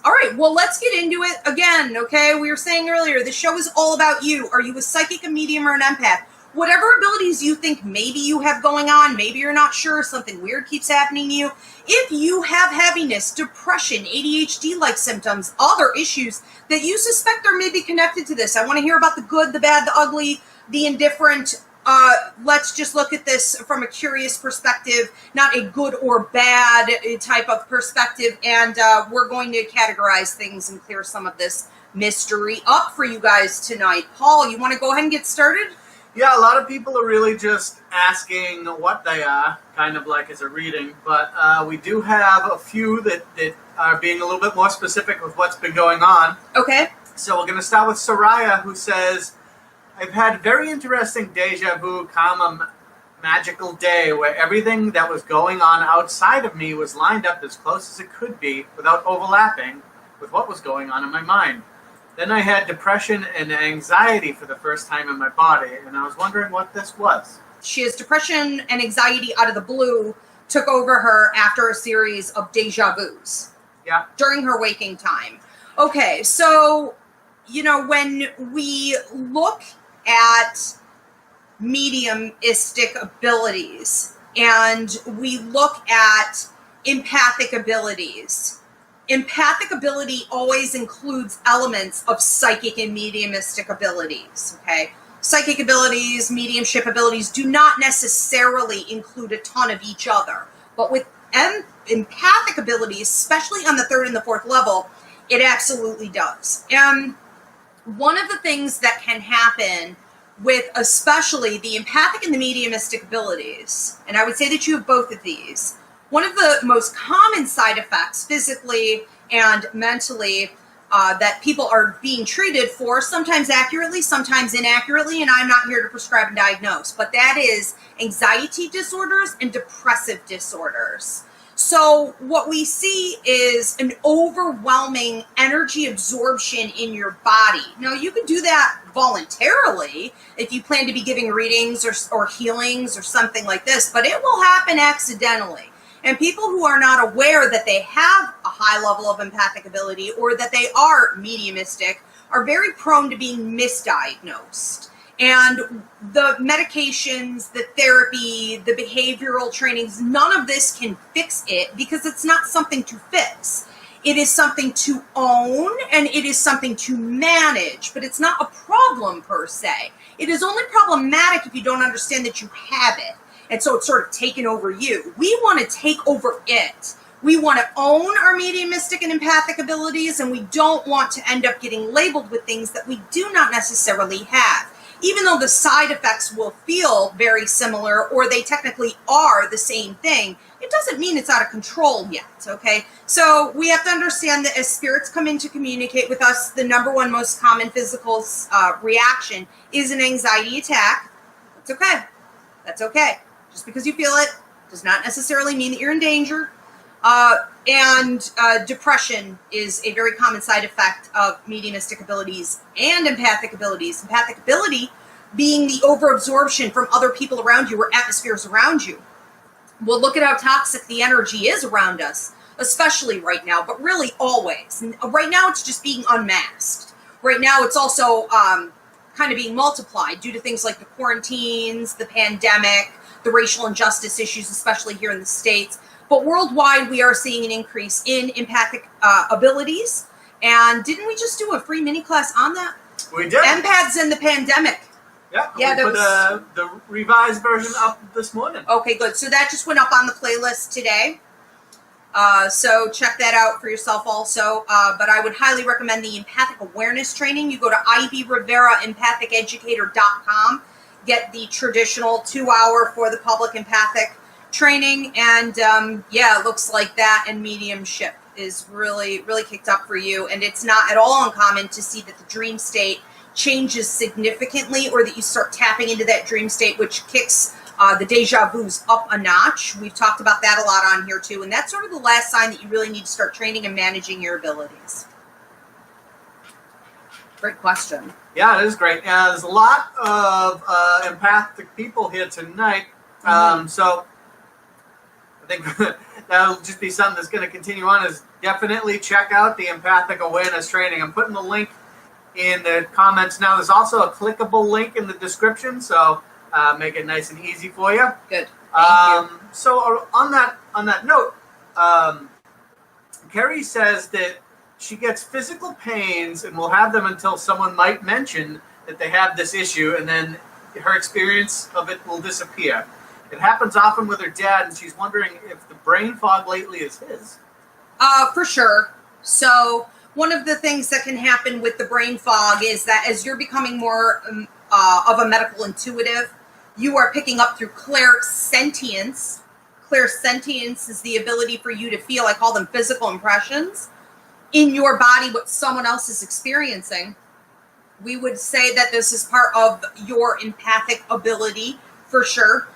All right, well, let's get into it again, okay? We were saying earlier, the show is all about you. Are you a psychic, a medium, or an empath? Whatever abilities you think maybe you have going on, maybe you're not sure, something weird keeps happening to you. If you have heaviness, depression, ADHD-like symptoms, other issues that you suspect are maybe connected to this, I want to hear about the good, the bad, the ugly, the indifferent. Let's just look at this from a curious perspective, not a good or bad type of perspective, and we're going to categorize things and clear some of this mystery up for you guys tonight. Paul, you want to go ahead and get started? Yeah, a lot of people are really just asking what they are, kind of like as a reading, but we do have a few that are being a little bit more specific with what's been going on. Okay. So we're going to start with Soraya, who says, I've had very interesting deja vu, comma, magical day where everything that was going on outside of me was lined up as close as it could be without overlapping with what was going on in my mind. Then I had depression and anxiety for the first time in my body, and I was wondering what this was. She has depression and anxiety out of the blue, took over her after a series of deja vus. Yeah. During her waking time. Okay, so, you know, when we look at mediumistic abilities and we look at empathic abilities, empathic ability always includes elements of psychic and mediumistic abilities, okay? Psychic abilities, mediumship abilities do not necessarily include a ton of each other, but with empathic abilities, especially on the third and the fourth level, it absolutely does. And one of the things that can happen with especially the empathic and the mediumistic abilities, and I would say that you have both of these, one of the most common side effects physically and mentally that people are being treated for, sometimes accurately, sometimes inaccurately, and I'm not here to prescribe and diagnose, but that is anxiety disorders and depressive disorders. So what we see is an overwhelming energy absorption in your body. Now, you can do that voluntarily if you plan to be giving readings or healings or something like this, but it will happen accidentally. And people who are not aware that they have a high level of empathic ability or that they are mediumistic are very prone to being misdiagnosed. And the medications, the therapy, the behavioral trainings, none of this can fix it because it's not something to fix. It is something to own and it is something to manage, but it's not a problem per se. It is only problematic if you don't understand that you have it. And so it's sort of taken over you. We want to take over it. We want to own our mediumistic and empathic abilities, and we don't want to end up getting labeled with things that we do not necessarily have. Even though the side effects will feel very similar, or they technically are the same thing, it doesn't mean it's out of control yet, okay? So we have to understand that as spirits come in to communicate with us, the number one most common physical reaction is an anxiety attack. That's okay. That's okay. Just because you feel it does not necessarily mean that you're in danger. And depression is a very common side effect of mediumistic abilities and empathic abilities. Empathic ability being the overabsorption from other people around you or atmospheres around you. Well, look at how toxic the energy is around us, especially right now, but really always. And right now, it's just being unmasked. Right now, it's also kind of being multiplied due to things like the quarantines, the pandemic, the racial injustice issues, especially here in the States. But worldwide, we are seeing an increase in empathic abilities. And didn't we just do a free mini class on that? We did. Empaths in the pandemic. Yeah, we put the revised version up this morning. Okay, good. So that just went up on the playlist today. So check that out for yourself also. But I would highly recommend the empathic awareness training. You go to IvyRiveraEmpathicEducator.com. Get the traditional 2-hour for the public empathic training, and yeah, it looks like that and mediumship is really, really kicked up for you, and it's not at all uncommon to see that the dream state changes significantly or that you start tapping into that dream state, which kicks the deja vus up a notch. We've talked about that a lot on here too, and that's sort of the last sign that you really need to start training and managing your abilities. Great question. Yeah, it is great. There's a lot of empathic people here tonight. So think that'll just be something that's going to continue on, is definitely check out the Empathic Awareness Training. I'm putting the link in the comments now. There's also a clickable link in the description, so make it nice and easy for you. Good. Thank you. So on that note, Carrie says that she gets physical pains and will have them until someone might mention that they have this issue, and then her experience of it will disappear. It happens often with her dad, and she's wondering if the brain fog lately is his. For sure. So one of the things that can happen with the brain fog is that as you're becoming more of a medical intuitive, you are picking up through clairsentience. Clairsentience is the ability for you to feel, I call them physical impressions, in your body what someone else is experiencing. We would say that this is part of your empathic ability, for sure.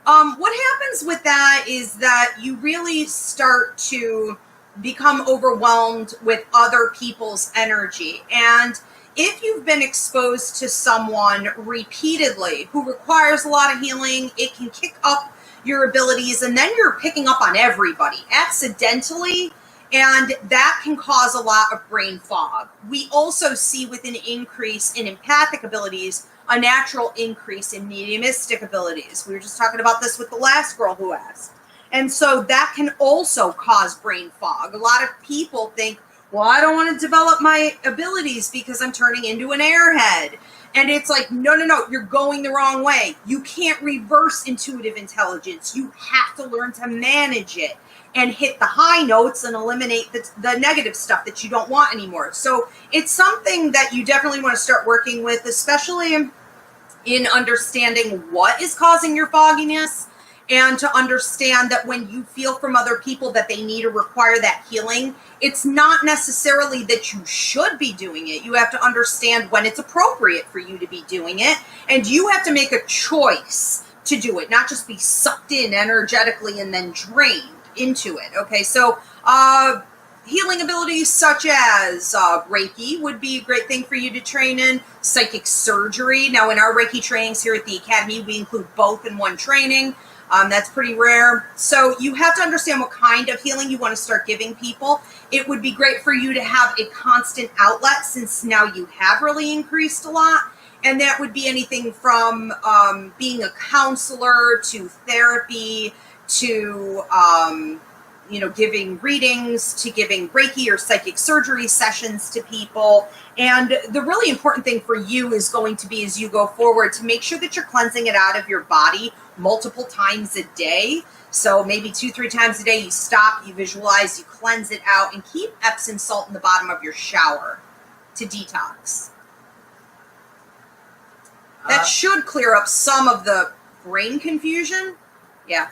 What happens with that is that you really start to become overwhelmed with other people's energy. And if you've been exposed to someone repeatedly who requires a lot of healing, it can kick up your abilities, and then you're picking up on everybody accidentally, and that can cause a lot of brain fog. We also see with an increase in empathic abilities, a natural increase in mediumistic abilities. We were just talking about this with the last girl who asked. And so that can also cause brain fog. A lot of people think, well, I don't want to develop my abilities because I'm turning into an airhead. And it's like, no, you're going the wrong way. You can't reverse intuitive intelligence. You have to learn to manage it and hit the high notes and eliminate the negative stuff that you don't want anymore. So it's something that you definitely want to start working with, especially in understanding what is causing your fogginess, and to understand that when you feel from other people that they need or require that healing, it's not necessarily that you should be doing it. You have to understand when it's appropriate for you to be doing it, and you have to make a choice to do it, not just be sucked in energetically and then drained into it. Okay, so healing abilities such as Reiki would be a great thing for you to train in. Psychic surgery. Now, in our Reiki trainings here at the Academy, we include both in one training. That's pretty rare. So you have to understand what kind of healing you want to start giving people. It would be great for you to have a constant outlet, since now you have really increased a lot. And that would be anything from being a counselor to therapy to giving readings, to giving Reiki or psychic surgery sessions to people. And the really important thing for you is going to be, as you go forward, to make sure that you're cleansing it out of your body multiple times a day. So maybe 2-3 times a day, you stop, you visualize, you cleanse it out, and keep Epsom salt in the bottom of your shower to detox. That should clear up some of the brain confusion. Yeah.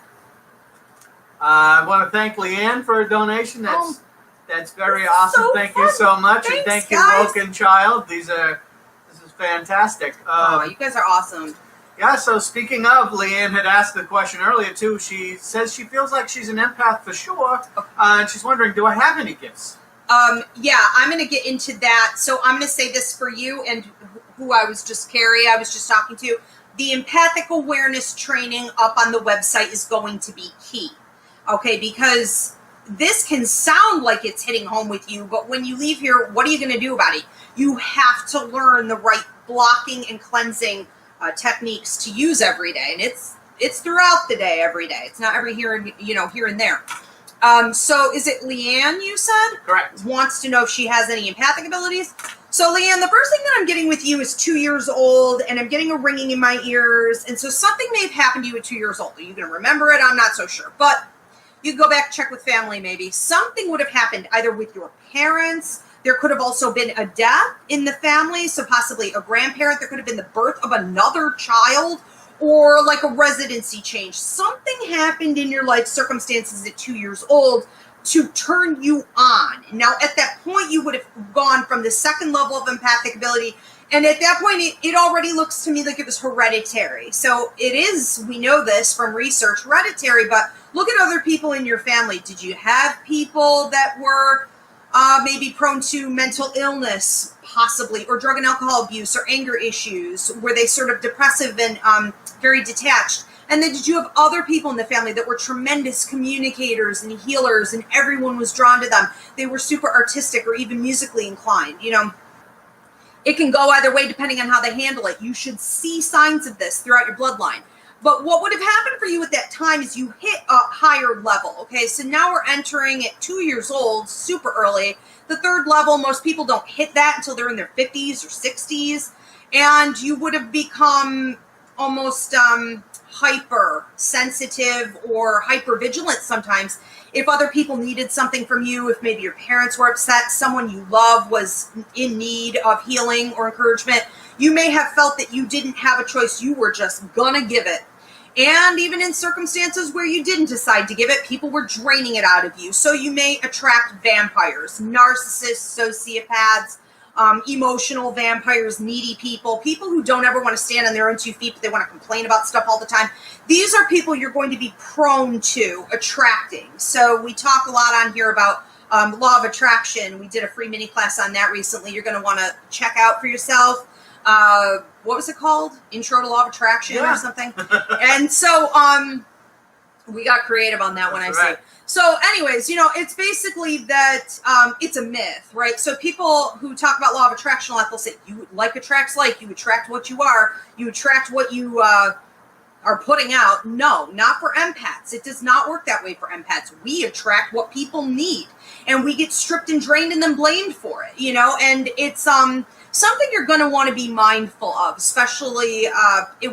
I want to thank Leanne for a donation. That's very awesome. So thank fun. you so much. Thanks, and thank guys. you, Woken Child. This is fantastic. You guys are awesome. Yeah, so speaking of, Leanne had asked the question earlier too. She says she feels like she's an empath for sure. And she's wondering, do I have any gifts? Yeah, I'm going to get into that. So I'm going to say this for you and who I was just talking to. The empathic awareness training up on the website is going to be key. Okay, because this can sound like it's hitting home with you, but when you leave here, what are you going to do about it? You have to learn the right blocking and cleansing techniques to use every day, and it's throughout the day, every day. It's not every here and there. So is it Leanne? You said Correct. Wants to know if she has any empathic abilities. So Leanne, the first thing that I'm getting with you is 2 years old, and I'm getting a ringing in my ears, and so something may have happened to you at 2 years old. Are you going to remember it? I'm not so sure, but you go back, check with family maybe. Something would have happened either with your parents. There could have also been a death in the family, so possibly a grandparent. There could have been the birth of another child, or like a residency change. Something happened in your life circumstances at 2 years old to turn you on. Now, at that point, you would have gone from the second level of empathic ability, and at that point, it already looks to me like it was hereditary. So it is, we know this from research, hereditary, but look at other people in your family. Did you have people that were maybe prone to mental illness, possibly, or drug and alcohol abuse, or anger issues? Were they sort of depressive and very detached? And then did you have other people in the family that were tremendous communicators and healers, and everyone was drawn to them? They were super artistic or even musically inclined. You know, it can go either way depending on how they handle it. You should see signs of this throughout your bloodline. But what would have happened for you at that time is you hit a higher level. Okay, so now we're entering at 2 years old, super early. The third level, most people don't hit that until they're in their 50s or 60s. And you would have become almost hyper sensitive or hyper vigilant sometimes if other people needed something from you, if maybe your parents were upset, someone you love was in need of healing or encouragement. You may have felt that you didn't have a choice. You were just gonna give it. And even in circumstances where you didn't decide to give it, people were draining it out of you. So you may attract vampires, narcissists, sociopaths, emotional vampires, needy people, people who don't ever want to stand on their own 2 feet, but they want to complain about stuff all the time. These are people you're going to be prone to attracting. So we talk a lot on here about law of attraction. We did a free mini class on that recently. You're going to want to check out for yourself. What was it called? Intro to Law of Attraction or something. And so we got creative on that one, I see. So anyways, you know, it's basically that it's a myth, right? So people who talk about law of attraction a lot, they'll say, you like attracts like, you attract what you are, you attract what you are putting out. No, not for empaths. It does not work that way for empaths. We attract what people need, and we get stripped and drained and then blamed for it, you know, and it's something you're going to want to be mindful of, especially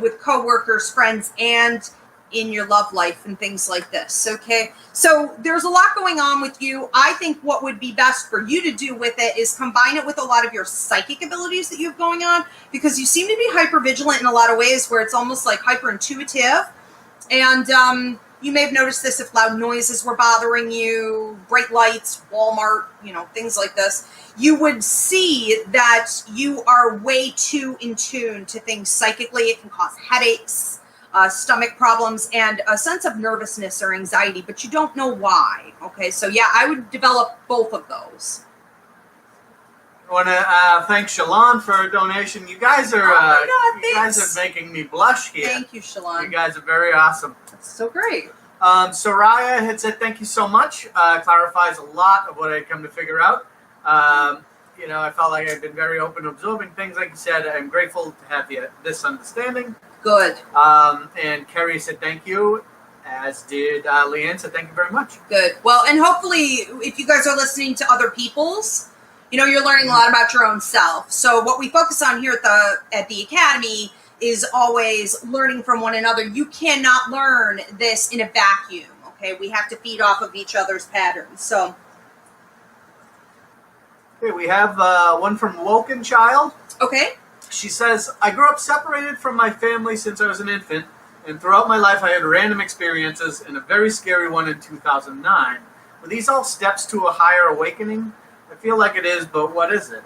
with coworkers, friends, and in your love life and things like this. Okay, so there's a lot going on with you. I think what would be best for you to do with it is combine it with a lot of your psychic abilities that you have going on, because you seem to be hyper vigilant in a lot of ways where it's almost like hyper intuitive. And you may have noticed this if loud noises were bothering you, bright lights, Walmart, you know, things like this. You would see that you are way too in tune to things psychically. It can cause headaches, stomach problems, and a sense of nervousness or anxiety, but you don't know why. Okay, so yeah, I would develop both of those. I want to thank Shalon for a donation. You guys are you guys are making me blush here. Thank you, Shalon. You guys are very awesome. That's so great. Soraya had said thank you so much. Clarifies a lot of what I'd come to figure out. You know, I felt like I've been very open to absorbing things. Like you said, I'm grateful to have this understanding. Good. And Kerry said thank you, as did Leanne said thank you very much. Good. Well, and hopefully if you guys are listening to other people's, you know, you're learning a lot about your own self. So what we focus on here at the Academy is always learning from one another. You cannot learn this in a vacuum, okay? We have to feed off of each other's patterns. So okay, we have one from Woken Child. Okay. She says, I grew up separated from my family since I was an infant, and throughout my life I had random experiences, and a very scary one in 2009. Were these all steps to a higher awakening? I feel like it is, but what is it?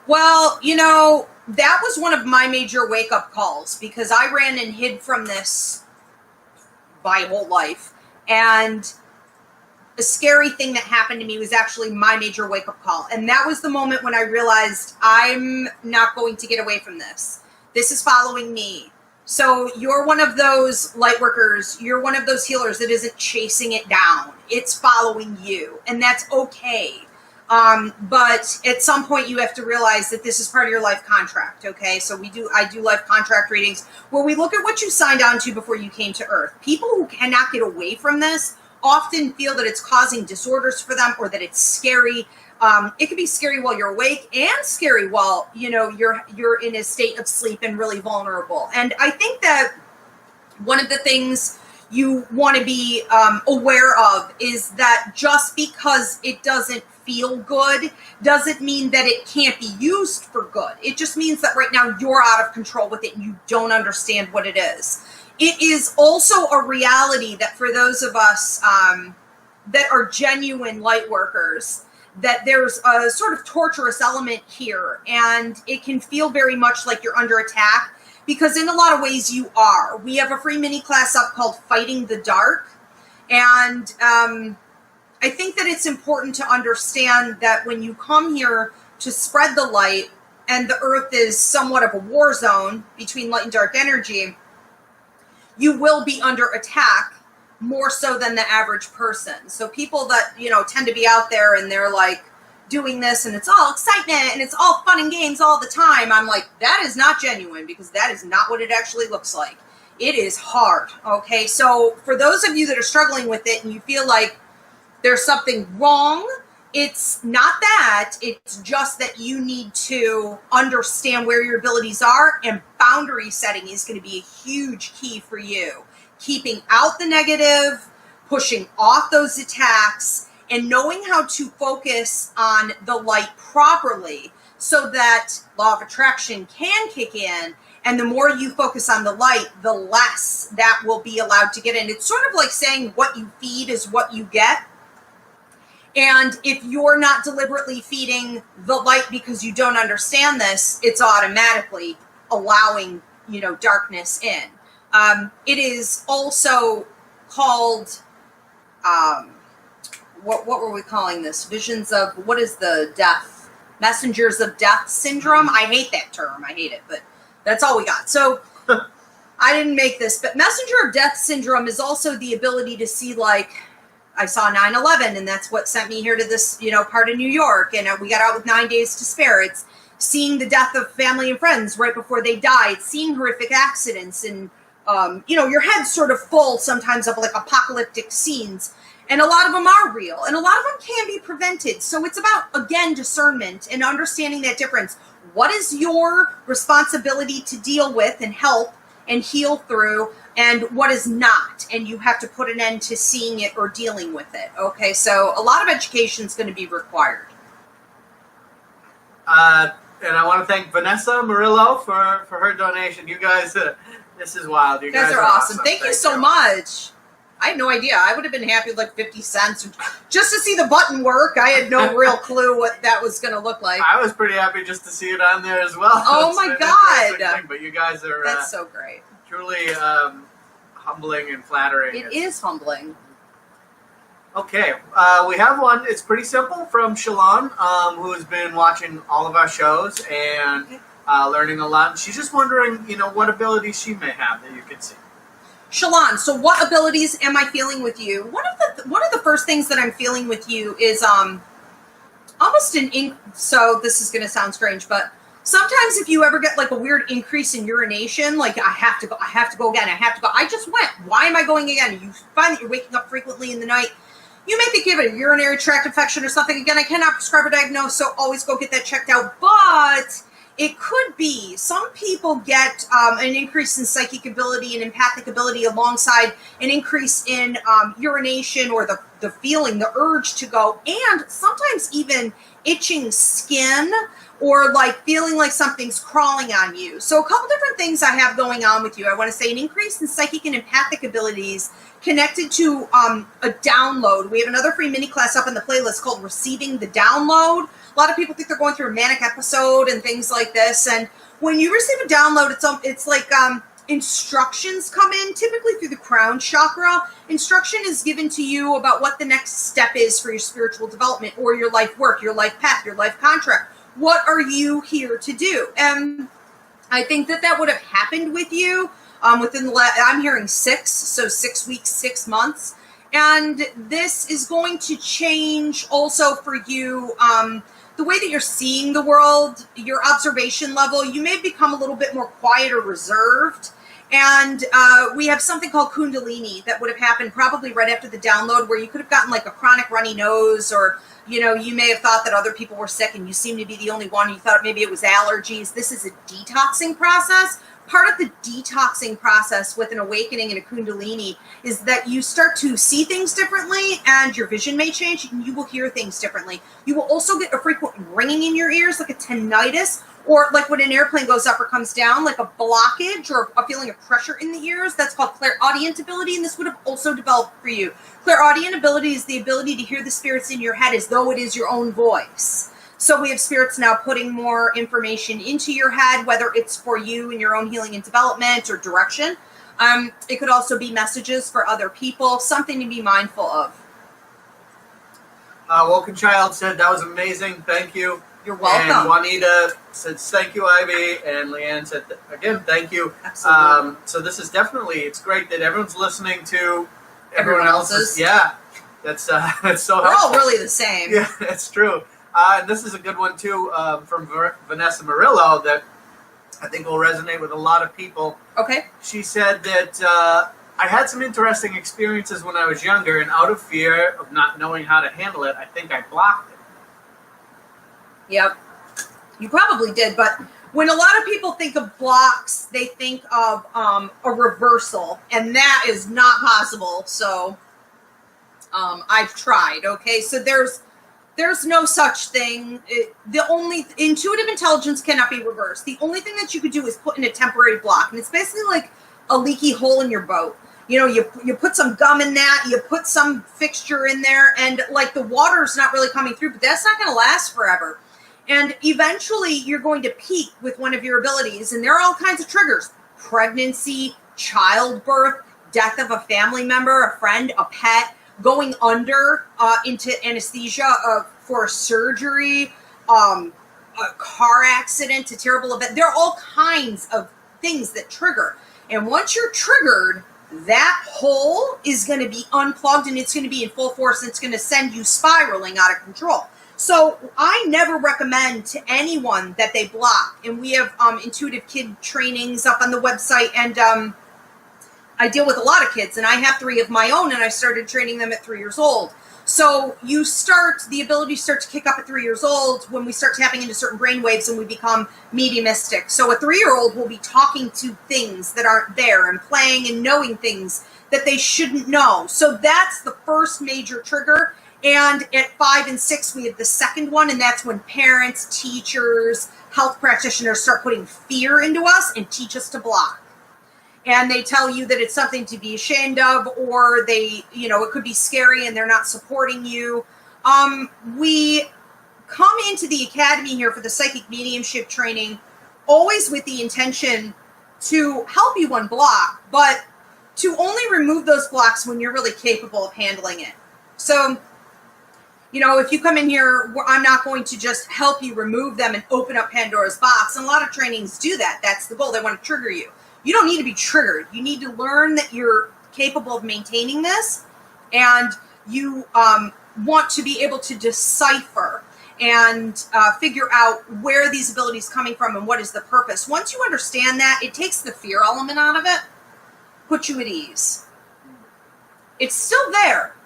Well, you know, that was one of my major wake-up calls, because I ran and hid from this my whole life. And a scary thing that happened to me was actually my major wake-up call. And that was the moment when I realized I'm not going to get away from this. This is following me. So you're one of those light workers. You're one of those healers that isn't chasing it down. It's following you. And that's okay. But at some point you have to realize that this is part of your life contract, okay? So I do life contract readings where we look at what you signed on to before you came to Earth. People who cannot get away from this often feel that it's causing disorders for them, or that it's scary. It can be scary while you're awake, and scary while, you know, you're in a state of sleep and really vulnerable. And I think that one of the things you want to be aware of is that just because it doesn't feel good doesn't mean that it can't be used for good. It just means that right now you're out of control with it and you don't understand what it is. It is also a reality that for those of us that are genuine light workers, that there's a sort of torturous element here, and it can feel very much like you're under attack, because in a lot of ways you are. We have a free mini class up called Fighting the Dark, and I think that it's important to understand that when you come here to spread the light, and the Earth is somewhat of a war zone between light and dark energy, you will be under attack more so than the average person. So people that, tend to be out there and they're like doing this and it's all excitement and it's all fun and games all the time, I'm like, that is not genuine, because that is not what it actually looks like. It is hard. Okay. So for those of you that are struggling with it and you feel like there's something wrong, it's not that. It's just that you need to understand where your abilities are, and boundary setting is going to be a huge key for you. Keeping out the negative, pushing off those attacks, and knowing how to focus on the light properly so that law of attraction can kick in. And the more you focus on the light, the less that will be allowed to get in. It's sort of like saying what you feed is what you get. And if you're not deliberately feeding the light because you don't understand this, it's automatically allowing, darkness in. It is also called, what were we calling this? Visions of, what is the death? Messengers of death syndrome? I hate that term. I hate it, but that's all we got. So I didn't make this, but messenger of death syndrome is also the ability to see, like, I saw 9/11, and that's what sent me here to this, part of New York, and we got out with 9 days to spare. It's seeing the death of family and friends right before they died, seeing horrific accidents, and, your head's sort of full sometimes of like apocalyptic scenes, and a lot of them are real, and a lot of them can be prevented. So it's about, again, discernment and understanding that difference. What is your responsibility to deal with and help and heal through, and what is not, and you have to put an end to seeing it or dealing with it. Okay, so a lot of education is going to be required. And I want to thank Vanessa Murillo for her donation. You guys, this is wild. You guys are awesome. Thank you so much. I had no idea. I would have been happy with like 50 cents just to see the button work. I had no real clue what that was going to look like. I was pretty happy just to see it on there as well. Oh my God. But you guys are that's so great. Truly humbling and flattering. It is humbling. Okay, we have one. It's pretty simple from Shalon, who has been watching all of our shows and learning a lot. She's just wondering, what abilities she may have that you can see. Shalon, so what abilities am I feeling with you? One of the first things that I'm feeling with you is almost so this is going to sound strange, but sometimes if you ever get like a weird increase in urination, like I have to go again, I just went. Why am I going again? You find that you're waking up frequently in the night. You may think you have a urinary tract infection or something. Again, I cannot prescribe or diagnose, so always go get that checked out. But it could be some people get an increase in psychic ability and empathic ability alongside an increase in urination or the feeling, the urge to go, and sometimes even itching skin or like feeling like something's crawling on you. So a couple different things I have going on with you. I want to say an increase in psychic and empathic abilities connected to a download. We have another free mini class up in the playlist called Receiving the Download. A lot of people think they're going through a manic episode and things like this. And when you receive a download, it's like instructions come in, typically through the crown chakra. Instruction is given to you about what the next step is for your spiritual development or your life work, your life path, your life contract. What are you here to do? And I think that would have happened with you within I'm hearing 6 weeks, 6 months. And this is going to change also for you the way that you're seeing the world, your observation level. You may become a little bit more quiet or reserved. And we have something called Kundalini that would have happened probably right after the download, where you could have gotten like a chronic runny nose, or you may have thought that other people were sick and you seem to be the only one. You thought maybe it was allergies. This is a detoxing process. Part of the detoxing process with an awakening and a Kundalini is that you start to see things differently, and your vision may change, and you will hear things differently. You will also get a frequent ringing in your ears, like a tinnitus, or like when an airplane goes up or comes down, like a blockage or a feeling of pressure in the ears. That's called clairaudient ability, and this would have also developed for you. Clairaudient ability is the ability to hear the spirits in your head as though it is your own voice. So we have spirits now putting more information into your head, whether it's for you in your own healing and development or direction. It could also be messages for other people, something to be mindful of. Woken Child said, that was amazing. Thank you. You're welcome. And Juanita says, thank you, Ivy. And Leanne said, again, thank you. Absolutely. So this is definitely, it's great that everyone's listening to Everyone else's. Yeah, that's so We're helpful. all really the same. Yeah, that's true. And this is a good one, too, from Vanessa Murillo that I think will resonate with a lot of people. Okay. She said that I had some interesting experiences when I was younger, and out of fear of not knowing how to handle it, I think I blocked it. Yep. You probably did, but when a lot of people think of blocks, they think of a reversal, and that is not possible. So I've tried, okay? So there's no such thing. The only intuitive intelligence cannot be reversed. The only thing that you could do is put in a temporary block, and it's basically like a leaky hole in your boat. You know, you put some gum in that, you put some fixture in there, and like the water's not really coming through, but that's not going to last forever. And eventually you're going to peak with one of your abilities, and there are all kinds of triggers: pregnancy, childbirth, death of a family member, a friend, a pet, going under into anesthesia for a surgery, a car accident, a terrible event. There are all kinds of things that trigger. And once you're triggered, that hole is going to be unplugged, and it's going to be in full force, and it's going to send you spiraling out of control. So I never recommend to anyone that they block. And we have intuitive kid trainings up on the website, and I deal with a lot of kids, and I have 3 of my own, and I started training them at 3 years old. So the ability starts to kick up at 3 years old when we start tapping into certain brain waves and we become mediumistic. So a 3-year-old will be talking to things that aren't there and playing and knowing things that they shouldn't know. So that's the first major trigger. And at 5 and 6, we have the second one, and that's when parents, teachers, health practitioners start putting fear into us and teach us to block. And they tell you that it's something to be ashamed of, or it could be scary and they're not supporting you. We come into the academy here for the psychic mediumship training always with the intention to help you unblock, but to only remove those blocks when you're really capable of handling it. So, if you come in here, I'm not going to just help you remove them and open up Pandora's box. And a lot of trainings do that. That's the goal. They want to trigger you. You don't need to be triggered. You need to learn that you're capable of maintaining this, and you want to be able to decipher and figure out where these abilities coming from and what is the purpose. Once you understand that, it takes the fear element out of it, puts you at ease. It's still there.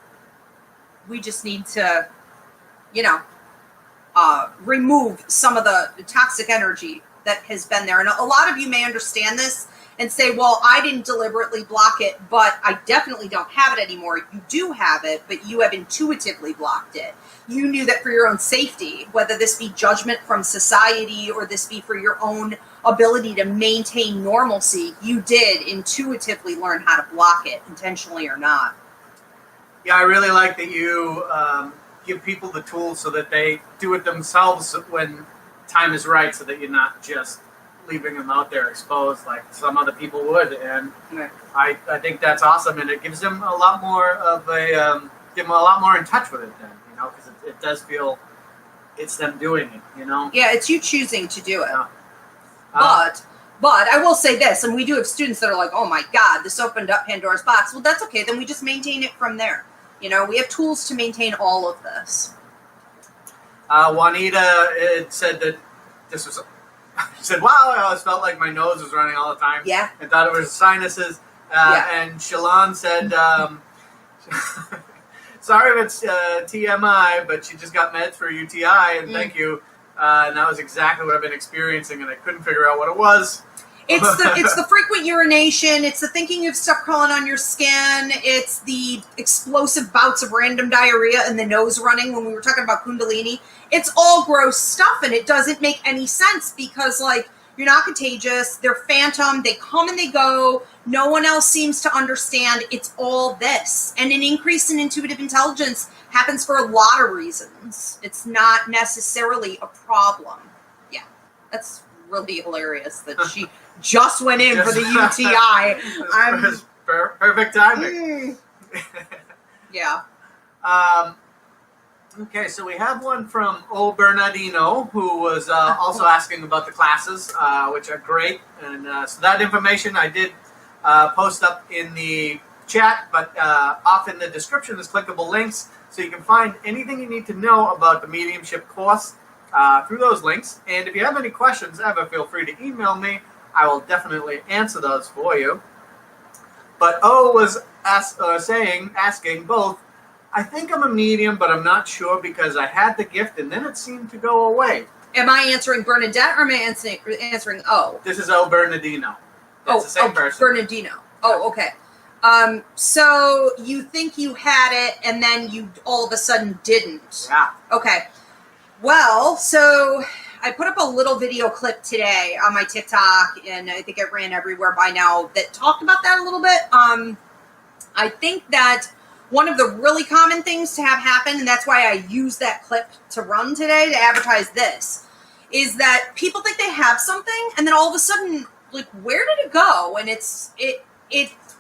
We just need to, remove some of the toxic energy that has been there. And a lot of you may understand this and say, well, I didn't deliberately block it, but I definitely don't have it anymore. You do have it, but you have intuitively blocked it. You knew that for your own safety, whether this be judgment from society or this be for your own ability to maintain normalcy, you did intuitively learn how to block it, intentionally or not. Yeah, I really like that you give people the tools so that they do it themselves when time is right, so that you're not just leaving them out there exposed like some other people would. And right. I think that's awesome, and it gives them a lot more of give them a lot more in touch with it then, because it does feel it's them doing it, Yeah, it's you choosing to do it. Yeah. But I will say this, and we do have students that are like, oh my God, this opened up Pandora's box. Well, that's okay. Then we just maintain it from there. We have tools to maintain all of this. Juanita said that this was, she said, wow, I always felt like my nose was running all the time. Yeah. And thought it was sinuses. And Shalon said, sorry if it's TMI, but she just got meds for UTI, and thank you. And that was exactly what I've been experiencing, and I couldn't figure out what it was. It's the frequent urination. It's the thinking of stuff crawling on your skin. It's the explosive bouts of random diarrhea and the nose running when we were talking about Kundalini. It's all gross stuff, and it doesn't make any sense because, you're not contagious. They're phantom. They come and they go. No one else seems to understand. It's all this. And an increase in intuitive intelligence happens for a lot of reasons. It's not necessarily a problem. Yeah, that's really hilarious that she just went in for the UTI. Perfect timing. Yeah. Okay, so we have one from O Bernardino, who was also asking about the classes, which are great. And so that information I did post up in the chat, but off in the description is clickable links, so you can find anything you need to know about the mediumship course through those links. And if you have any questions ever, feel free to email me. I will definitely answer those for you. But O was asking both, I think I'm a medium, but I'm not sure because I had the gift and then it seemed to go away. Am I answering Bernadette or am I answering O? This is O Bernardino. That's the same person. Bernardino. Oh, okay. So you think you had it and then you all of a sudden didn't. Yeah. Okay. Well, so I put up a little video clip today on my TikTok, and I think it ran everywhere by now, that talked about that a little bit. I think that one of the really common things to have happen, and that's why I used that clip to run today to advertise this, is that people think they have something, and then all of a sudden, like, where did it go? And it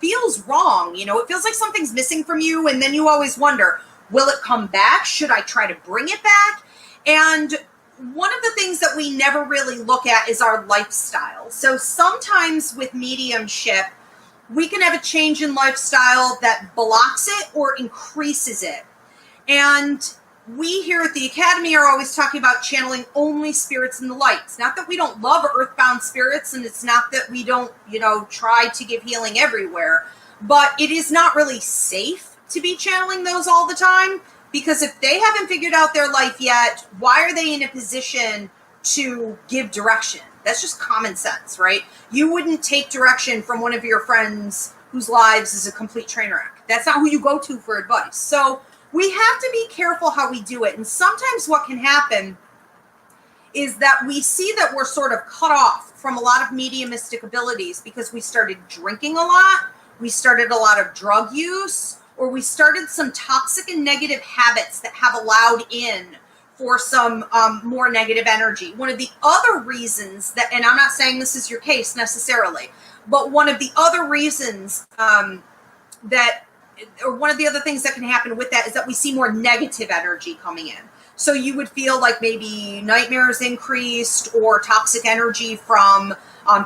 feels wrong. You know, it feels like something's missing from you, and then you always wonder, will it come back? Should I try to bring it back? And one of the things that we never really look at is our lifestyle. So sometimes with mediumship, we can have a change in lifestyle that blocks it or increases it. And we here at the Academy are always talking about channeling only spirits in the light. It's not that we don't love earthbound spirits, and it's not that we don't, try to give healing everywhere, but it is not really safe to be channeling those all the time, because if they haven't figured out their life yet, why are they in a position to give direction? That's just common sense, right? You wouldn't take direction from one of your friends whose lives is a complete train wreck. That's not who you go to for advice. So we have to be careful how we do it. And sometimes what can happen is that we see that we're sort of cut off from a lot of mediumistic abilities because we started drinking a lot, we started a lot of drug use, or we started some toxic and negative habits that have allowed in for some more negative energy. One of the other reasons that, and I'm not saying this is your case necessarily, but one of the other reasons one of the other things that can happen with that is that we see more negative energy coming in. So you would feel like maybe nightmares increased or toxic energy from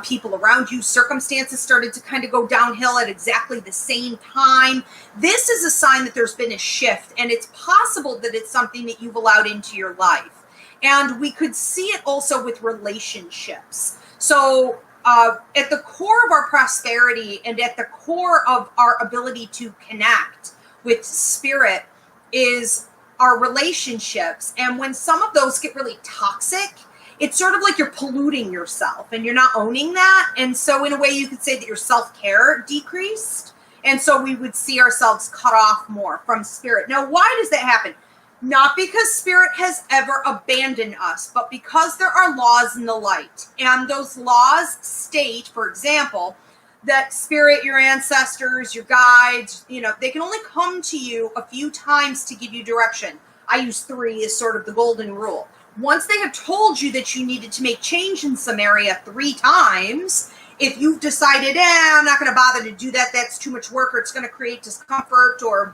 people around you. Circumstances started to kind of go downhill at exactly the same time. This is a sign that there's been a shift, and it's possible that it's something that you've allowed into your life. And we could see it also with relationships. So at the core of our prosperity and at the core of our ability to connect with spirit is our relationships. And when some of those get really toxic, it's sort of like you're polluting yourself and you're not owning that. And so in a way you could say that your self-care decreased. And so we would see ourselves cut off more from spirit. Now, why does that happen? Not because spirit has ever abandoned us, but because there are laws in the light. And those laws state, for example, that spirit, your ancestors, your guides, they can only come to you a few times to give you direction. I use 3 as sort of the golden rule. Once they have told you that you needed to make change in some area 3 times, if you've decided, I'm not going to bother to do that, that's too much work, or it's going to create discomfort, or,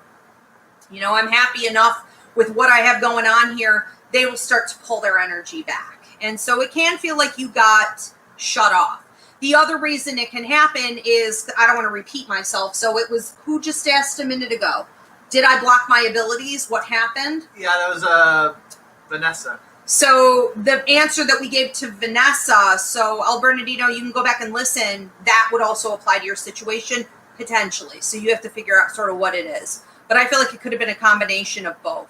I'm happy enough with what I have going on here, they will start to pull their energy back. And so it can feel like you got shut off. The other reason it can happen is, I don't want to repeat myself, so it was, who just asked a minute ago? Did I block my abilities? What happened? Yeah, that was Vanessa. So the answer that we gave to Vanessa, so El Bernardino, you can go back and listen, that would also apply to your situation, potentially. So you have to figure out sort of what it is. But I feel like it could have been a combination of both.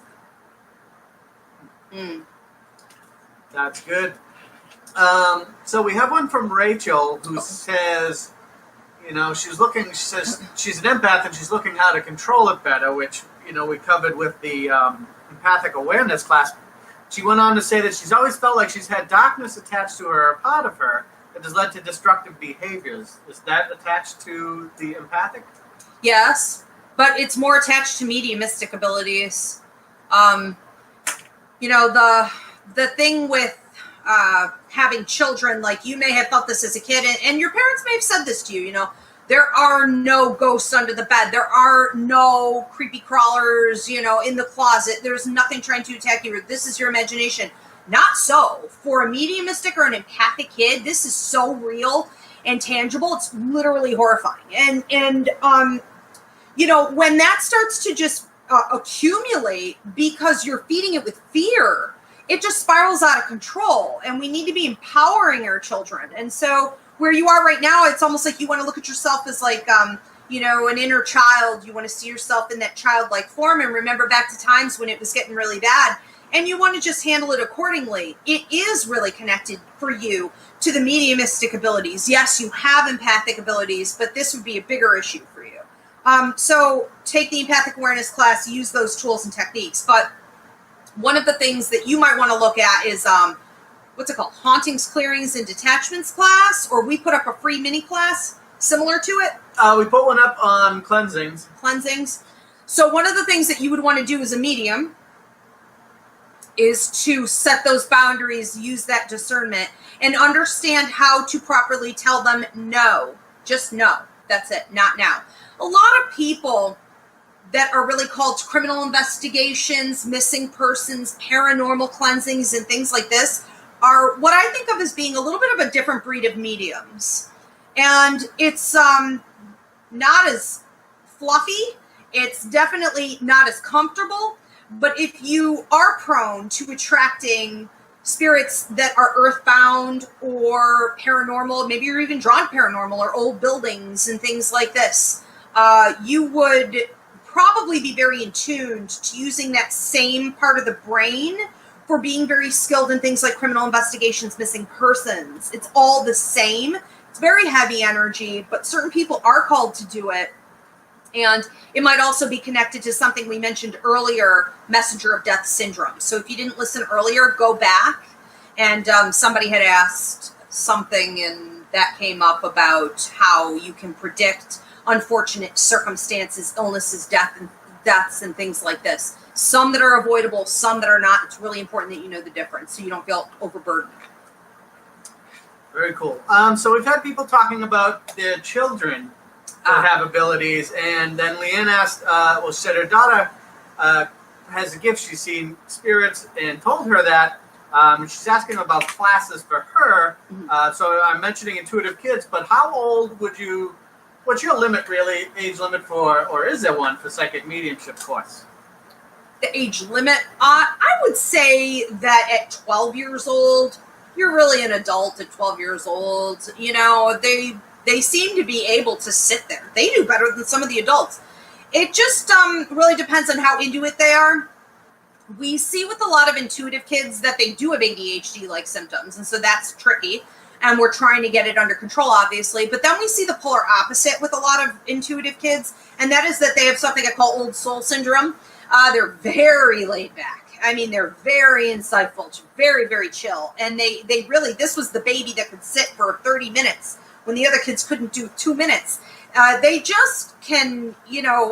That's good. So we have one from Rachel who says, she says she's an empath and she's looking how to control it better, which, we covered with the empathic awareness class. She went on to say that she's always felt like she's had darkness attached to her, or part of her, that has led to destructive behaviors. Is that attached to the empathic? Yes, but it's more attached to mediumistic abilities. The thing with having children, like you may have felt this as a kid, and your parents may have said this to you, There are no ghosts under the bed. There are no creepy crawlers, in the closet. There's nothing trying to attack you. This is your imagination. Not so. For a mediumistic or an empathic kid, this is so real and tangible. It's literally horrifying. And when that starts to just accumulate because you're feeding it with fear, it just spirals out of control. And we need to be empowering our children. And so where you are right now, it's almost like you want to look at yourself as like, an inner child. You want to see yourself in that childlike form and remember back to times when it was getting really bad. And you want to just handle it accordingly. It is really connected for you to the mediumistic abilities. Yes, you have empathic abilities, but this would be a bigger issue for you. So take the empathic awareness class, use those tools and techniques. But one of the things that you might want to look at is, what's it called? Hauntings, Clearings, and Detachments class, or we put up a free mini class similar to it. We put one up on cleansings. So one of the things that you would want to do as a medium is to set those boundaries, use that discernment, and understand how to properly tell them no. Just no. That's it. Not now. A lot of people that are really called to criminal investigations, missing persons, paranormal cleansings, and things like this are what I think of as being a little bit of a different breed of mediums. And it's not as fluffy. It's definitely not as comfortable. But if you are prone to attracting spirits that are earthbound or paranormal, maybe you're even drawn to paranormal or old buildings and things like this, you would probably be very in tuned to using that same part of the brain for being very skilled in things like criminal investigations, missing persons. It's all the same. It's very heavy energy, but certain people are called to do it. And it might also be connected to something we mentioned earlier, messenger of death syndrome. So if you didn't listen earlier, go back. And somebody had asked something, and that came up about how you can predict unfortunate circumstances, illnesses, deaths, and things like this. Some that are avoidable, some that are not. It's really important that you know the difference so you don't feel overburdened. Very cool. So we've had people talking about their children that have abilities, and then Leanne asked, said her daughter has a gift. She's seen spirits and told her that. She's asking about classes for her. So I'm mentioning intuitive kids, but how old what's your limit really, age limit for, or is there one for psychic mediumship course? The age limit? I would say that at 12 years old, you're really an adult at 12 years old. They seem to be able to sit there. They do better than some of the adults. It just really depends on how into it they are. We see with a lot of intuitive kids that they do have ADHD-like symptoms, and so that's tricky. And we're trying to get it under control, obviously. But then we see the polar opposite with a lot of intuitive kids, and that is that they have something I call old soul syndrome. They're very laid back. I mean, they're very insightful, very, very chill. And they really, this was the baby that could sit for 30 minutes when the other kids couldn't do 2 minutes. They just can,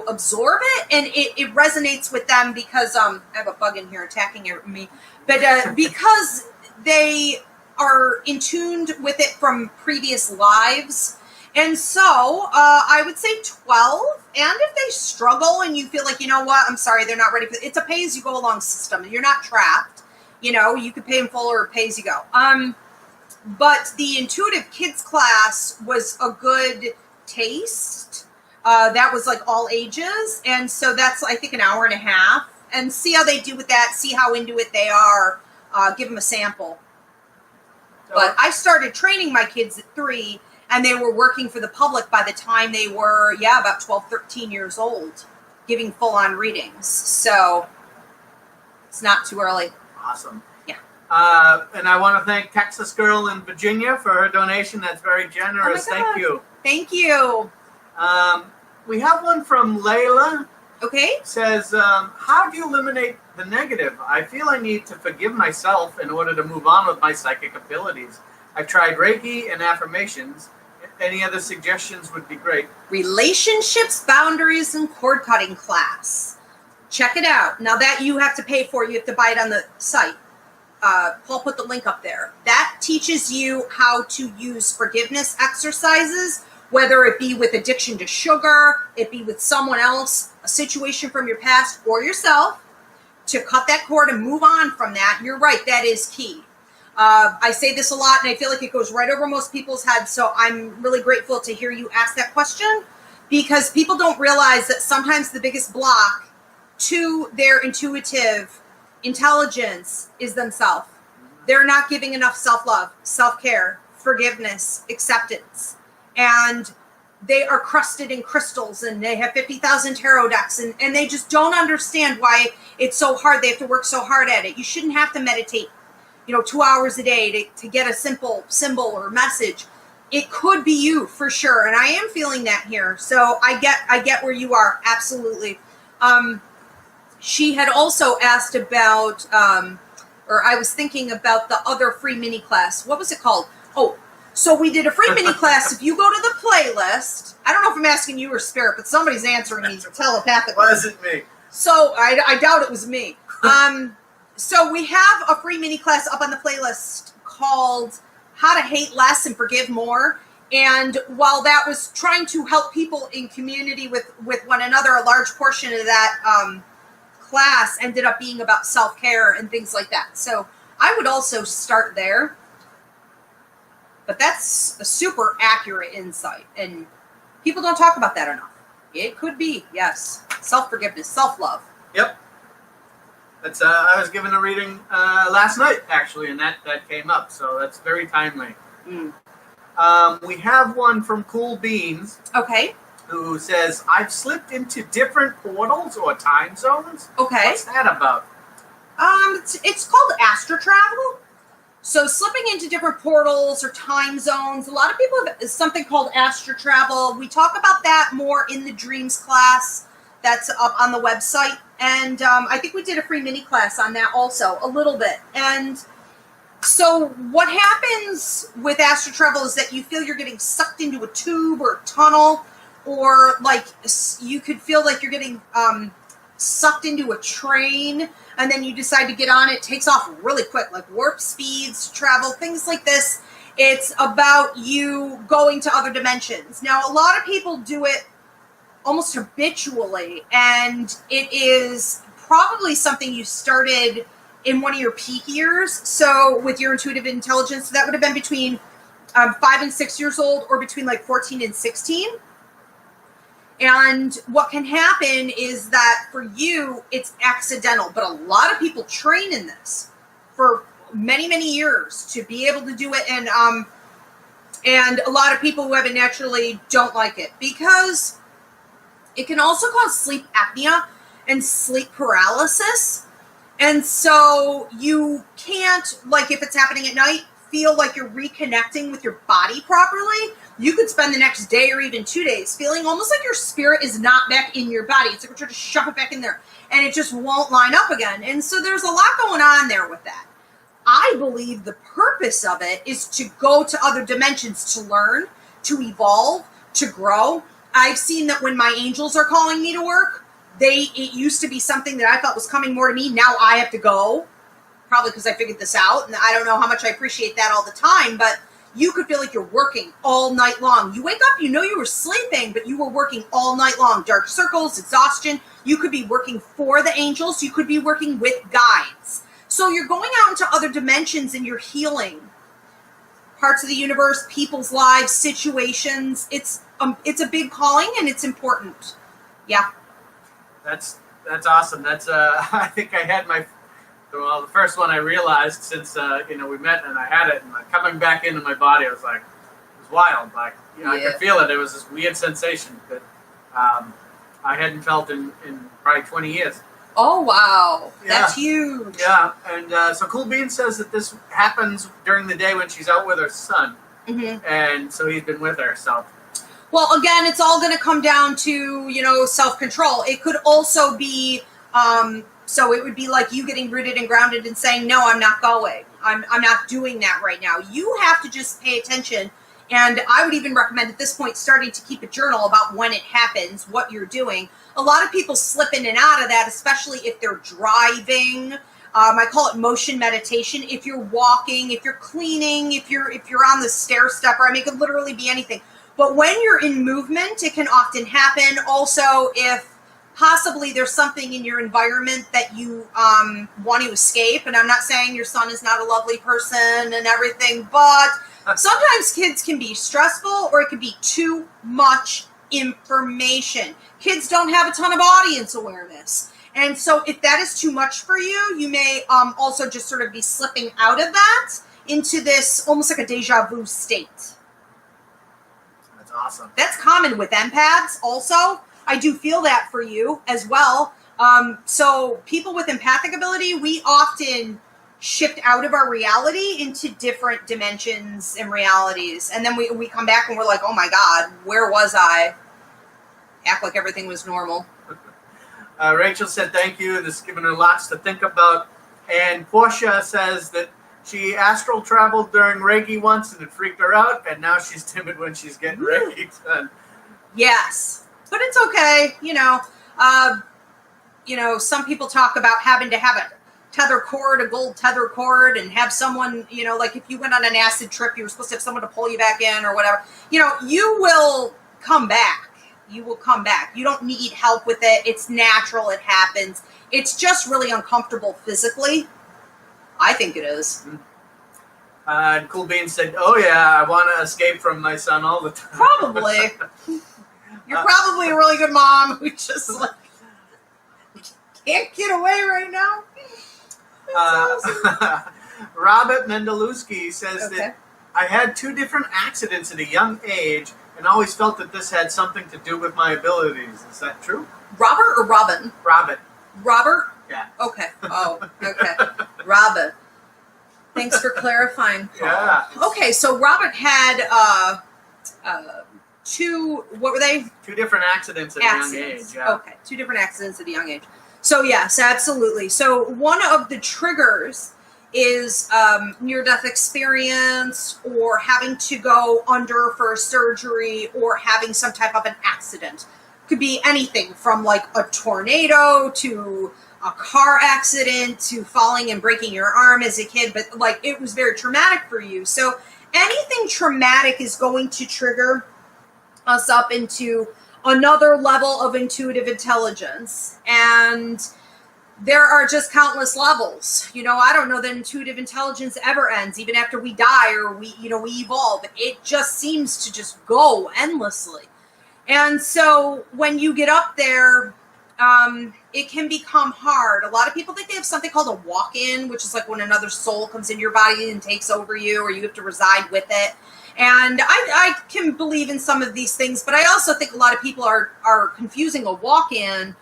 absorb it, and it resonates with them because, I have a bug in here attacking me, but because they are in tuned with it from previous lives. And so I would say 12, and if they struggle and you feel like, I'm sorry, they're not ready for it, it's a pay-as-you-go-along system. You're not trapped. You could pay them full or pay as you go. But the intuitive kids class was a good taste. That was like all ages. And so that's, I think, an hour and a half. And see how they do with that. See how into it they are. Give them a sample. But I started training my kids at 3, and they were working for the public by the time they were, about 12, 13 years old, giving full-on readings. So it's not too early. Awesome. Yeah. And I want to thank Texas Girl in Virginia for her donation. That's very generous. Oh my God. Thank you. Thank you. We have one from Layla. Okay. Says, how do you eliminate the negative? I feel I need to forgive myself in order to move on with my psychic abilities. I've tried Reiki and affirmations. Any other suggestions would be great. Relationships, boundaries, and cord cutting class. Check it out. Now that you have to pay for, you have to buy it on the site. Paul put the link up there. That teaches you how to use forgiveness exercises whether it be with addiction to sugar, it be with someone else, a situation from your past, or yourself, to cut that cord and move on from that. You're right, that is key. I say this a lot, and I feel like it goes right over most people's heads, so I'm really grateful to hear you ask that question, because people don't realize that sometimes the biggest block to their intuitive intelligence is themselves. They're not giving enough self-love, self-care, forgiveness, acceptance, and they are crusted in crystals, and they have 50,000 tarot decks, and they just don't understand why it's so hard. They have to work so hard at it. You shouldn't have to meditate 2 hours a day to get a simple symbol or message. It could be you for sure. And I am feeling that here. So I get where you are. Absolutely. She had also asked about, or I was thinking about the other free mini class. What was it called? Oh, so we did a free mini class. If you go to the playlist, I don't know if I'm asking you or Spirit, but somebody's answering me telepathically. Was it me? So I doubt it was me. So we have a free mini class up on the playlist called How to Hate Less and Forgive More. And while that was trying to help people in community with one another, a large portion of that class ended up being about self-care and things like that. So I would also start there. But that's a super accurate insight. And people don't talk about that enough. It could be, yes, self-forgiveness, self-love. Yep. That's I was given a reading last night, actually, and that came up, so that's very timely. We have one from Cool Beans. Okay. Who says, I've slipped into different portals or time zones. Okay. What's that about? It's called Astro Travel. So slipping into different portals or time zones. A lot of people have something called Astro Travel. We talk about that more in the Dreams class that's up on the website. And I think we did a free mini class on that also, a little bit. And so what happens with Astro Travel is that you feel you're getting sucked into a tube or a tunnel, or like you could feel like you're getting sucked into a train, and then you decide to get on it. It takes off really quick, like warp speeds to travel, things like this. It's about you going to other dimensions. Now, a lot of people do it almost habitually, and it is probably something you started in one of your peak years. So with your intuitive intelligence, that would have been between 5 and 6 years old, or between like 14 and 16. And what can happen is that for you, it's accidental, but a lot of people train in this for many, many years to be able to do it. And a lot of people who have it naturally don't like it, because it can also cause sleep apnea and sleep paralysis. And so you can't, like if it's happening at night, feel like you're reconnecting with your body properly. You could spend the next day or even 2 days feeling almost like your spirit is not back in your body. It's like we're trying to shove it back in there, and it just won't line up again. And so there's a lot going on there with that. I believe the purpose of it is to go to other dimensions, to learn, to evolve, to grow. I've seen that when my angels are calling me to work, it used to be something that I felt was coming more to me. Now I have to go, probably because I figured this out, and I don't know how much I appreciate that all the time, but you could feel like you're working all night long. You wake up, you know you were sleeping, but you were working all night long. Dark circles, exhaustion. You could be working for the angels. You could be working with guides. So you're going out into other dimensions, and you're healing parts of the universe, people's lives, situations. It's a big calling, and it's important. Yeah. That's awesome. That's I think I had the first one I realized since we met, and I had it, and coming back into my body, I was like, it was wild. Like I could feel it. It was this weird sensation that I hadn't felt in probably 20 years. Oh wow, yeah. That's huge. Yeah, and so Cool Bean says that this happens during the day when she's out with her son, and so he's been with her. So. Well, again, it's all going to come down to, self-control. It could also be, so it would be like you getting rooted and grounded and saying, no, I'm not going. I'm not doing that right now. You have to just pay attention. And I would even recommend at this point starting to keep a journal about when it happens, what you're doing. A lot of people slip in and out of that, especially if they're driving. I call it motion meditation. If you're walking, if you're cleaning, if you're on the stair stepper, it could literally be anything. But when you're in movement, it can often happen. Also, if possibly there's something in your environment that you want to escape, and I'm not saying your son is not a lovely person and everything, but sometimes kids can be stressful, or it can be too much information. Kids don't have a ton of audience awareness. And so if that is too much for you, you may also just sort of be slipping out of that into this almost like a deja vu state. That's awesome. That's common with empaths also. I do feel that for you as well. So people with empathic ability, we often shift out of our reality into different dimensions and realities. And then we come back and we're like, oh my God, where was I? Act like everything was normal. Rachel said thank you. This has given her lots to think about. And Portia says that she astral traveled during Reiki once and it freaked her out, and now she's timid when she's getting Reiki done. Yes, but it's okay. Some people talk about having to have a tether cord, a gold tether cord, and have someone, like if you went on an acid trip, you were supposed to have someone to pull you back in or whatever. You will come back. You will come back. You don't need help with it. It's natural. It happens. It's just really uncomfortable physically. I think it is. And Cool Bean said, oh yeah, I want to escape from my son all the time. Probably. You're probably a really good mom who just can't get away right now. Awesome. Robert Mendelewski says that I had 2 different accidents at a young age and always felt that this had something to do with my abilities. Is that true? Robert or Robin? Robert. Robert? Yeah. Okay. Oh, okay. Robert. Thanks for clarifying, Paul. Yeah. Okay, so Robert had 2, what were they? 2 different accidents at a young age. Yeah. Okay, 2 different accidents at a young age. So yes, absolutely. So one of the triggers is near-death experience, or having to go under for a surgery, or having some type of an accident. Could be anything from like a tornado to a car accident to falling and breaking your arm as a kid, but like it was very traumatic for you. So anything traumatic is going to trigger us up into another level of intuitive intelligence. And there are just countless levels. I don't know that intuitive intelligence ever ends, even after we die or we evolve. It just seems to just go endlessly. And so when you get up there, it can become hard. A lot of people think they have something called a walk-in, which is like when another soul comes into your body and takes over you, or you have to reside with it. And I can believe in some of these things, but I also think a lot of people are confusing a walk-in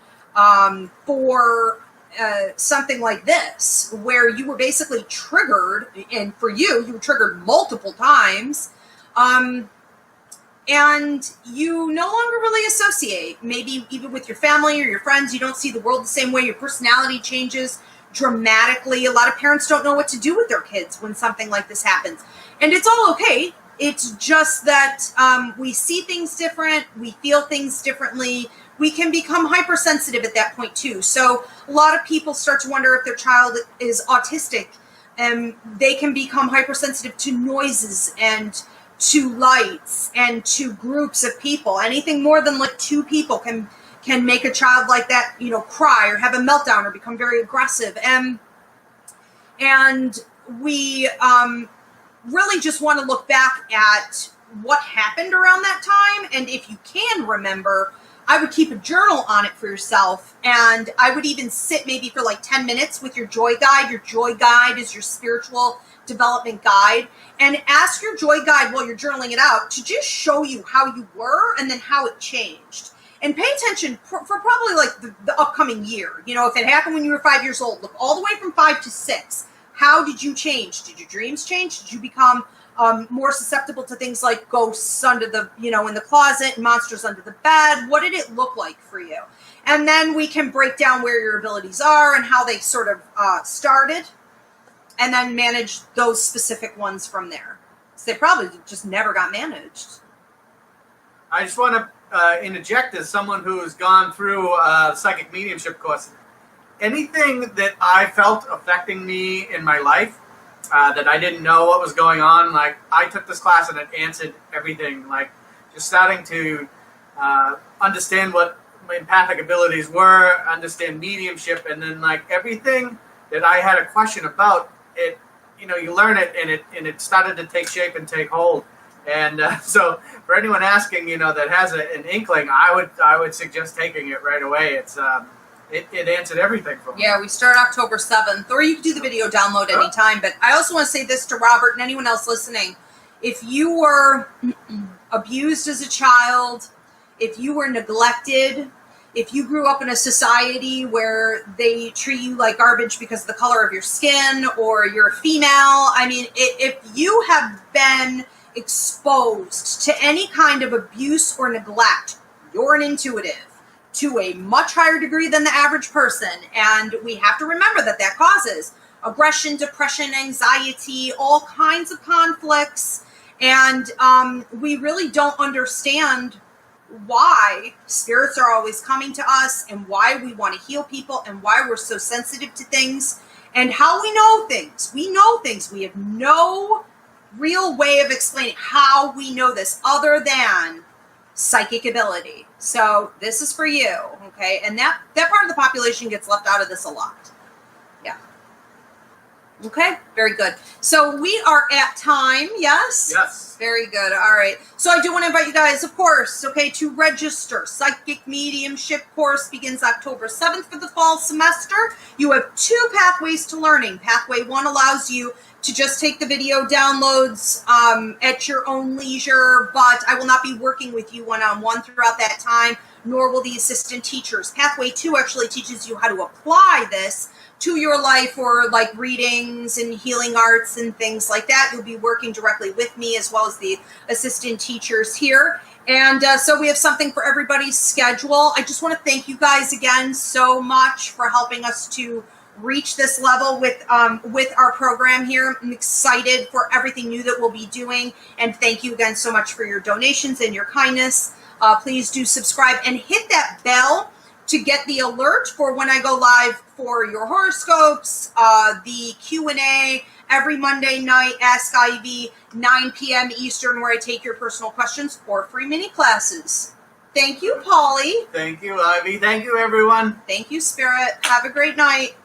for something like this, where you were basically triggered, and for you were triggered multiple times, and you no longer really associate, maybe even with your family or your friends. You don't see the world the same way. Your personality changes dramatically. A lot of parents don't know what to do with their kids when something like this happens. And it's all okay. It's just that we see things different. We feel things differently. We can become hypersensitive at that point too. So a lot of people start to wonder if their child is autistic, and they can become hypersensitive to noises and to lights and to groups of people. Anything more than like 2 people can make a child like that, cry or have a meltdown or become very aggressive. And we really just want to look back at what happened around that time. And if you can remember, I would keep a journal on it for yourself. And I would even sit maybe for like 10 minutes with your joy guide. Your joy guide is your spiritual development guide. And ask your joy guide while you're journaling it out to just show you how you were and then how it changed. And pay attention for probably like the upcoming year. If it happened when you were 5 years old, look all the way from 5 to 6. How did you change? Did your dreams change? Did you become more susceptible to things like ghosts under the, in the closet and monsters under the bed? What did it look like for you? And then we can break down where your abilities are and how they sort of started, and then manage those specific ones from there. So they probably just never got managed. I just want to interject as someone who's gone through a psychic mediumship course. Anything that I felt affecting me in my life, that I didn't know what was going on, like I took this class and it answered everything, like just starting to understand what my empathic abilities were, understand mediumship, and then like everything that I had a question about, it, you learn it, and it started to take shape and take hold. And so for anyone asking, that has an inkling, I would suggest taking it right away. It's it answered everything for me. Yeah, we start October 7th, or you can do the video download anytime. But I also want to say this to Robert and anyone else listening. If you were abused as a child, if you were neglected, if you grew up in a society where they treat you like garbage because of the color of your skin or you're a female, if you have been exposed to any kind of abuse or neglect, you're an intuitive to a much higher degree than the average person. And we have to remember that causes aggression, depression, anxiety, all kinds of conflicts. And we really don't understand why spirits are always coming to us and why we want to heal people and why we're so sensitive to things and how we know things. We know things. We have no real way of explaining how we know this other than psychic ability. So this is for you, okay? And that part of the population gets left out of this a lot. Yeah. Okay, very good. So we are at time, yes? Yes. Very good. All right. So I do want to invite you guys, of course, okay, to register. Psychic Mediumship course begins October 7th for the fall semester. You have 2 pathways to learning. Pathway 1 allows you to just take the video downloads at your own leisure, but I will not be working with you one-on-one throughout that time, nor will the assistant teachers. Pathway 2 actually teaches you how to apply this to your life for like readings and healing arts and things like that. You'll be working directly with me as well as the assistant teachers here. And so we have something for everybody's schedule. I just want to thank you guys again so much for helping us to reach this level with our program here. I'm excited for everything new that we'll be doing. And thank you again so much for your donations and your kindness. Please do subscribe and hit that bell to get the alert for when I go live for your horoscopes, the Q&A every Monday night, Ask Ivy, 9 p.m. Eastern, where I take your personal questions or free mini classes. Thank you, Polly. Thank you, Ivy. Thank you, everyone. Thank you, Spirit. Have a great night.